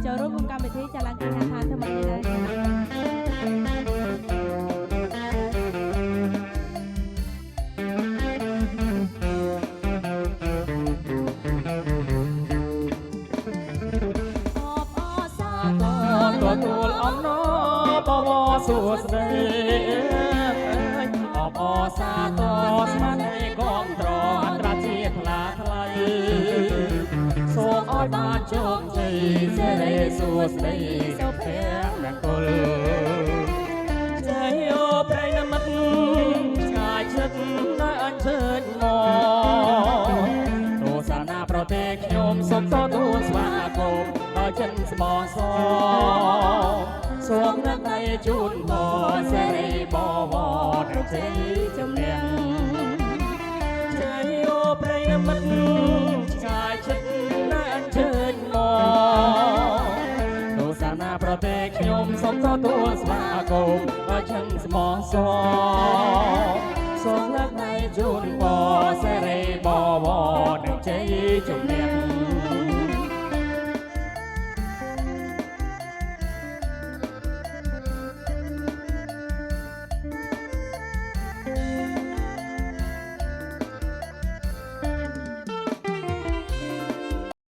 ចូលរួមក្នុងកម្មវិធីចាឡើងគេហៅថាធ្វើម៉េចដែរទទួលអំណរបវសួស្ដីអបអសាទរស្មានឯកងត្រអន្តរជាតិថ្លាថ្លៃសូមឲ្យបានជោគជ័យសេរីសួស្ដីសុភមង្គលចៃអូប្រិយមិត្តឆ្ងាយចិត្តដែលអញ្ជើញមកទស្សនាប្រទេសខ្ញុំសូមទទួលស្វាគមន៍ដល់ចិនស្មោះសរសូមនឹកឲ្យជូនមកសេរីបវរដល់ជ័យជំនះចៃអូប្រិយមិត្តឆ្ងាយចិត្តដែលអញ្ជើញមកទស្សនាប្រទេសខ្ញុំសូមទទួលស្វាគមន៍ដល់ចិនស្មោះសរ